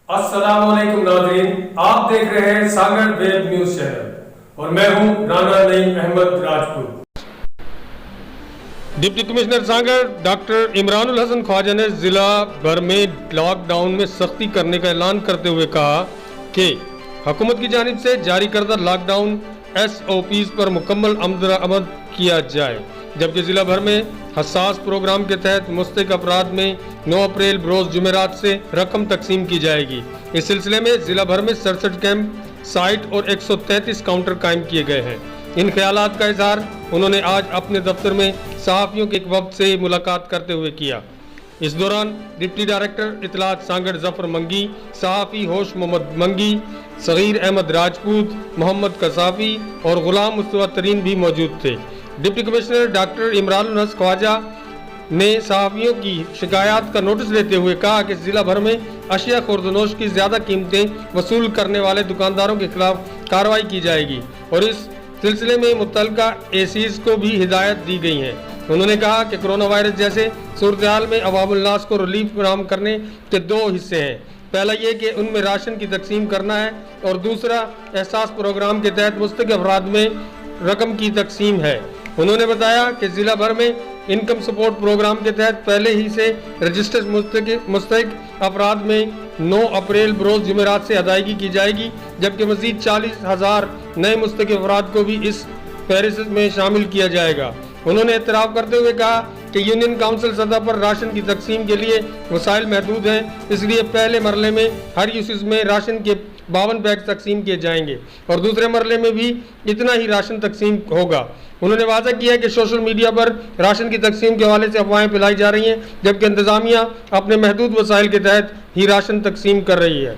अस्सलामुअलैकुम नाज़रीन, आप देख रहे हैं सागर वेब न्यूज चैनल और मैं हूं राना नईम अहमद राजपूत। डिप्टी कमिश्नर सागर डॉक्टर इमरानुल हसन ख्वाजा ने जिला भर में लॉकडाउन में सख्ती करने का ऐलान करते हुए कहा कि हुकूमत की जानिब से जारी करदा लॉकडाउन SOPs पर मुकम्मल अमल किया जाए, जबकि जिला भर में हसास प्रोग्राम के तहत मुस्तहिक अफराद में 9 अप्रैल रोज जुमेरात से रकम तकसीम की जाएगी। इस सिलसिले में जिला भर में 67 कैंप साइट और 133 काउंटर कायम किए गए हैं। इन ख्यालात का इजहार उन्होंने आज अपने दफ्तर में सहाफ़ियों के एक वक्त से मुलाकात करते हुए किया। इस दौरान डिप्टी डायरेक्टर इतलात सागर जफर मंगी, सहाफ़ी होश मोहम्मद मंगी, सगीर अहमद राजपूत, मोहम्मद कसाफी और गुलाम मुस्तफा तरीन भी मौजूद थे। Deputy commissioner doctor Imranul Hasan Khwaja ने सहाफ़ियों की शिकायत का नोटिस लेते हुए कहा कि जिला भर में अशिया खुर्दनोश की ज़्यादा कीमतें वसूल करने वाले दुकानदारों के खिलाफ कार्रवाई की जाएगी और इस सिलसिले में मुतल्लिका ACs को भी हिदायत दी गई है। उन्होंने कहा कि कोरोना वायरस जैसे सूरत-ए-हाल में अवामुल नास को रिलीफ फराहम करने के 2 हिस्से हैं। पहला ये कि उनमें राशन की तकसीम करना है और दूसरा एहसास प्रोग्राम के तहत मुस्तहिक अफराद में रकम की तकसीम है। उन्होंने बताया कि जिला भर में इनकम सपोर्ट प्रोग्राम के तहत पहले ही से रजिस्टर्ड मुस्तहिक अफराद में 9 अप्रैल बरोज जुमेरात से अदायगी की जाएगी, जबकि मजीद 40,000 नए मुस्तहिक अफराद को भी इस फहरिस्त में शामिल किया जाएगा। उन्होंने एतराफ़ करते हुए कहा कि यूनियन काउंसिल सतह पर राशन की तकसीम के लिए वसाइल महदूद हैं, इसलिए पहले मरले में हर यूसेज में राशन के 52 बैग तकसीम किए जाएंगे और दूसरे मरले में भी इतना ही राशन तकसीम होगा। उन्होंने वादा किया कि सोशल मीडिया पर राशन की तकसीम के हवाले से अफवाहें फैलाई जा रही हैं, जबकि इंतजामिया अपने महदूद वसाइल के तहत ही राशन तकसीम कर रही है।